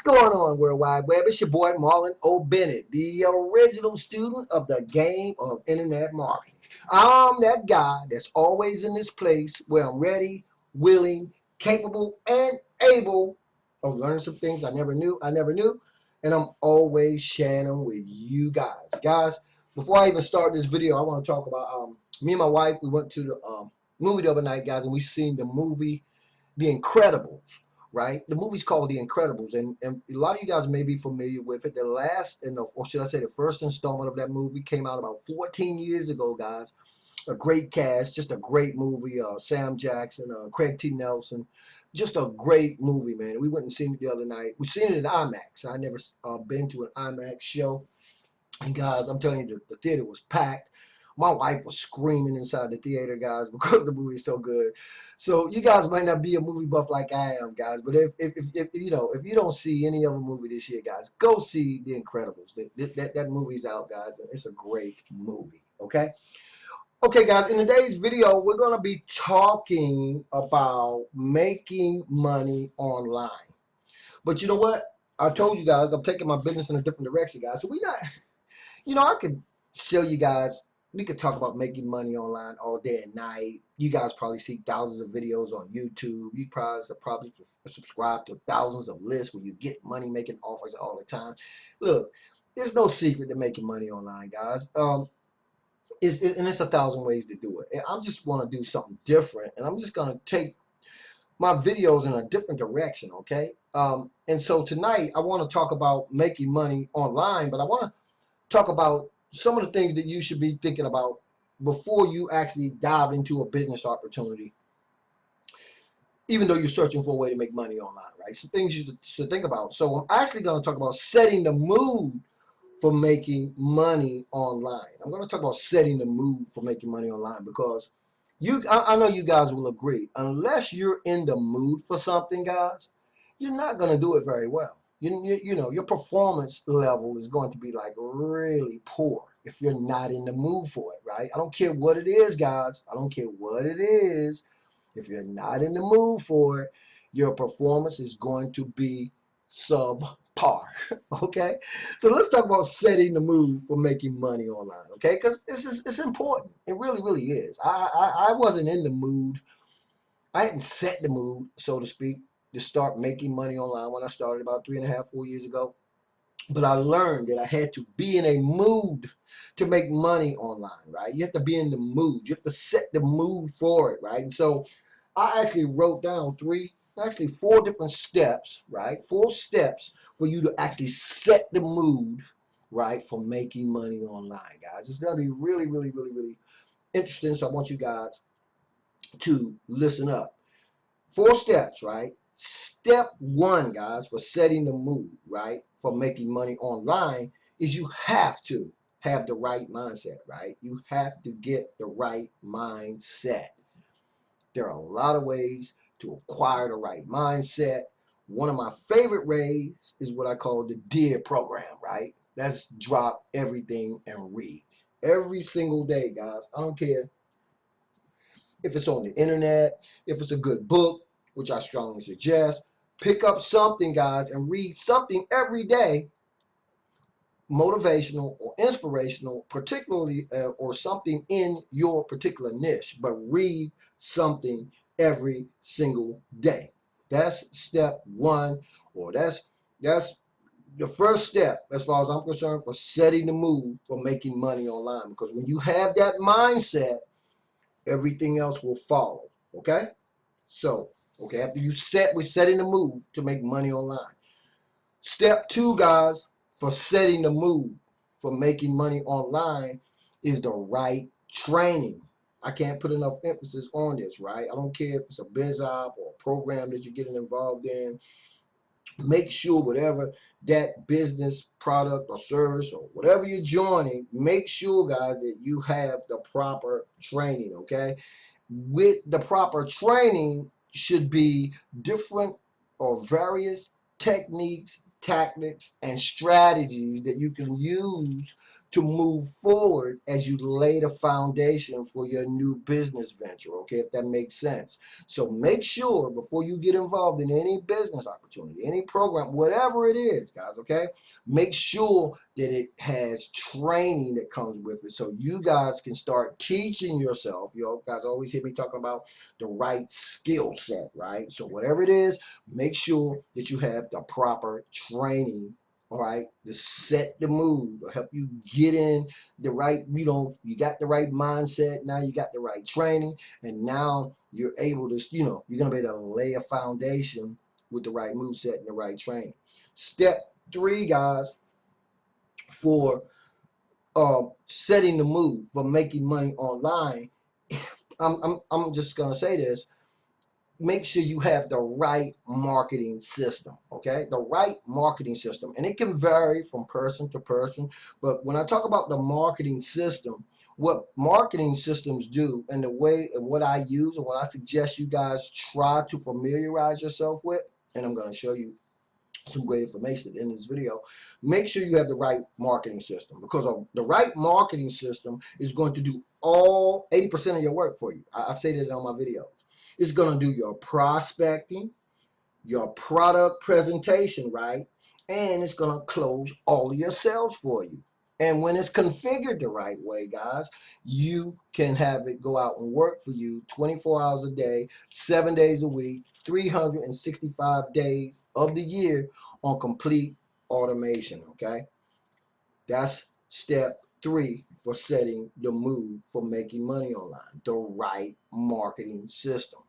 going on, World Wide Web? It's your boy Marlon O Bennett, the original student of the game of internet marketing. I'm that guy that's always in this place where I'm ready, willing, capable, and able of learning some things I never knew, and I'm always sharing them with you guys. Guys, before I even start this video, I want to talk about me and my wife. We went to the movie the other night, guys, and we seen the movie The Incredibles. Right, the movie's called The Incredibles, and a lot of you guys may be familiar with it. The last, or should I say, the first installment of that movie came out about 14 years ago, guys. A great cast, just a great movie. Sam Jackson, Craig T. Nelson, just a great movie, man. We went and seen it the other night. We seen it in IMAX. I never been to an IMAX show, and guys, I'm telling you, the theater was packed. My wife was screaming inside the theater, guys, because the movie is so good. So you guys might not be a movie buff like I am, guys, but if you don't see any other movie this year, guys, go see The Incredibles. That movie's out, guys, and it's a great movie. Okay. Okay, guys, in today's video, we're gonna be talking about making money online. But you know what? I told you guys I'm taking my business in a different direction, guys. So we not, I could show you guys. We could talk about making money online all day and night. You guys probably see thousands of videos on YouTube. You probably subscribe to thousands of lists where you get money making offers all the time. Look, there's no secret to making money online, guys. It's 1,000 ways to do it. And I just want to do something different, and I'm just going to take my videos in a different direction, okay? And so tonight I want to talk about making money online, but I want to talk about some of the things that you should be thinking about before you actually dive into a business opportunity, even though you're searching for a way to make money online, right? Some things you should think about. So I'm actually going to talk about setting the mood for making money online. I'm going to talk about setting the mood for making money online because I know you guys will agree, unless you're in the mood for something, guys, you're not going to do it very well. You know, your performance level is going to be like really poor if you're not in the mood for it, right? I don't care what it is, guys. I don't care what it is. If you're not in the mood for it, your performance is going to be subpar, okay? So let's talk about setting the mood for making money online, okay? Because it's important. It really, really is. I wasn't in the mood. I hadn't set the mood, so to speak, to start making money online when I started about 3.5, 4 years ago. But I learned that I had to be in a mood to make money online, right? You have to be in the mood. You have to set the mood for it, right? And so I actually wrote down 4 different steps, right? 4 steps for you to actually set the mood, right, for making money online, guys. It's going to be really, really, really, really interesting. So I want you guys to listen up. 4 steps, right? Step 1, guys, for setting the mood, right, for making money online is you have to have the right mindset, right? You have to get the right mindset. There are a lot of ways to acquire the right mindset. One of my favorite ways is what I call the DEAR program, right? That's drop everything and read. Every single day, guys. I don't care if it's on the internet, if it's a good book, which I strongly suggest. Pick up something, guys, and read something every day, motivational or inspirational, particularly, or something in your particular niche, but read something every single day. That's step 1, or that's the first step, as far as I'm concerned, for setting the mood for making money online. Because when you have that mindset, everything else will follow, okay? So, okay, after we're setting the mood to make money online. Step 2, guys, for setting the mood for making money online is the right training. I can't put enough emphasis on this, right? I don't care if it's a biz op or a program that you're getting involved in. Make sure whatever that business, product, or service, or whatever you're joining, make sure, guys, that you have the proper training, okay? With the proper training should be different or various techniques, tactics, and strategies that you can use to move forward as you lay the foundation for your new business venture, okay, if that makes sense. So make sure before you get involved in any business opportunity, any program, whatever it is, guys, okay, make sure that it has training that comes with it so you guys can start teaching yourself. You guys always hear me talking about the right skill set, right? So whatever it is, make sure that you have the proper training, all right, to set the mood or help you get in the right, you got the right mindset, now you got the right training, and now you're able to, you're going to be able to lay a foundation with the right mood set and the right training. Step 3, guys, for setting the mood for making money online, I'm just going to say this. Make sure you have the right marketing system, okay? The right marketing system. And it can vary from person to person. But when I talk about the marketing system, what marketing systems do and the way and what I use and what I suggest you guys try to familiarize yourself with, and I'm going to show you some great information in this video. Make sure you have the right marketing system, because the right marketing system is going to do all 80% of your work for you. I say that on my videos. It's going to do your prospecting, your product presentation, right? And it's going to close all of your sales for you. And when it's configured the right way, guys, you can have it go out and work for you 24 hours a day, 7 days a week, 365 days of the year on complete automation, okay? That's step 3 for setting the mood for making money online, the right marketing system.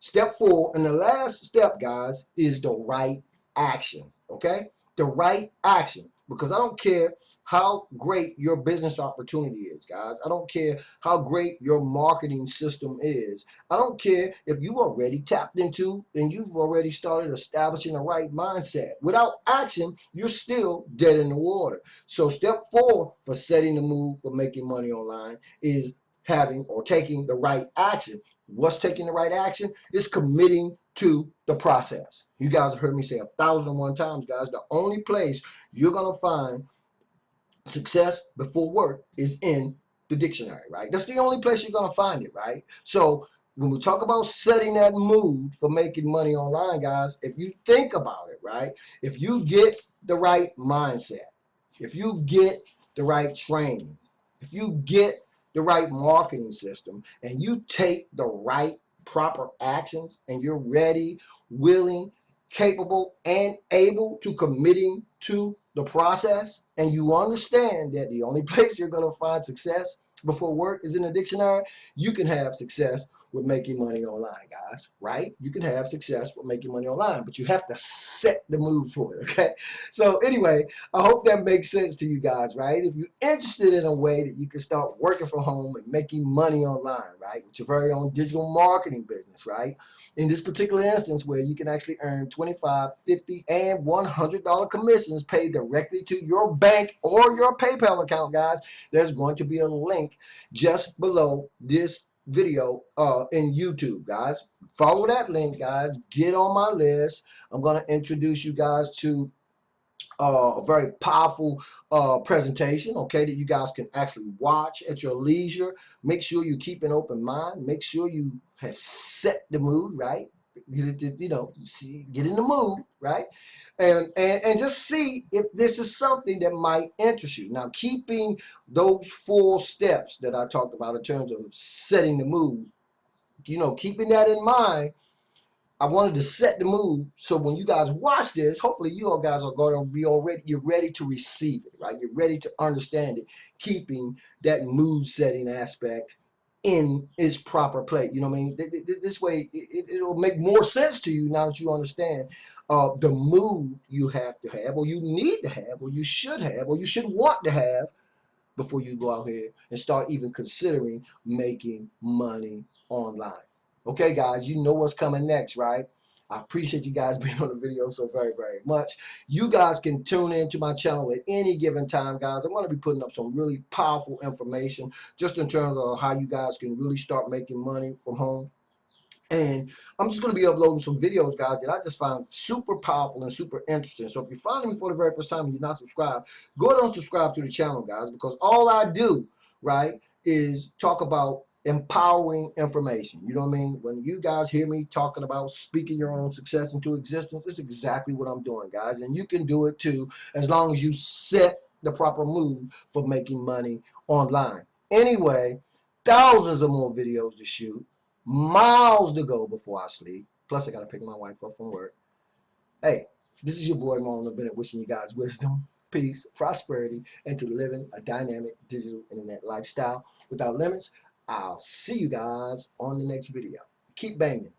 Step 4, and the last step, guys, is the right action, okay? The right action, because I don't care how great your business opportunity is, guys. I don't care how great your marketing system is. I don't care if you've already tapped into and you've already started establishing the right mindset. Without action, you're still dead in the water. So step 4 for setting the mood for making money online is having or taking the right action. What's taking the right action? It's committing to the process. You guys have heard me say 1,001 times, guys. The only place you're going to find success before work is in the dictionary, right? That's the only place you're going to find it, right? So when we talk about setting that mood for making money online, guys, if you think about it, right? If you get the right mindset, if you get the right training, if you get the right marketing system, and you take the right proper actions, and you're ready, willing, capable, and able to committing to the process, and you understand that the only place you're going to find success before work is in the dictionary, you can have success with making money online, guys, right? You can have success with making money online, but you have to set the mood for it, okay? So anyway, I hope that makes sense to you guys, right? If you're interested in a way that you can start working from home and making money online, right, with your very own digital marketing business, right? In this particular instance, where you can actually earn $25, $50, and $100 commissions paid directly to your bank or your PayPal account, guys, there's going to be a link just below this video in YouTube, guys. Follow that link, guys. Get on my list. I'm going to introduce you guys to a very powerful presentation, okay, that you guys can actually watch at your leisure. Make sure you keep an open mind. Make sure you have set the mood, right? You know, get in the mood, right? And just see if this is something that might interest you. Now, keeping those 4 steps that I talked about in terms of setting the mood, you know, keeping that in mind, I wanted to set the mood so when you guys watch this, hopefully you all guys are going to be you're ready to receive it, right? You're ready to understand it, keeping that mood setting aspect in its proper place. You know what I mean? This way, it'll make more sense to you now that you understand the mood you have to have, or you need to have, or you should have, or you should want to have before you go out here and start even considering making money online. Okay, guys, you know what's coming next, right? I appreciate you guys being on the video so very, very much. You guys can tune into my channel at any given time, guys. I'm going to be putting up some really powerful information just in terms of how you guys can really start making money from home And I'm just going to be uploading some videos, guys, that I just found super powerful and super interesting. So if you're finding me for the very first time and you're not subscribed, go ahead and subscribe to the channel, guys, because all I do, right, is talk about empowering information. You know what I mean? When you guys hear me talking about speaking your own success into existence, it's exactly what I'm doing, guys. And you can do it too, as long as you set the proper move for making money online. Anyway, thousands of more videos to shoot, miles to go before I sleep. Plus, I got to pick my wife up from work. Hey, this is your boy Marlon O Bennett wishing you guys wisdom, peace, prosperity, and to living a dynamic digital internet lifestyle without limits. I'll see you guys on the next video. Keep banging.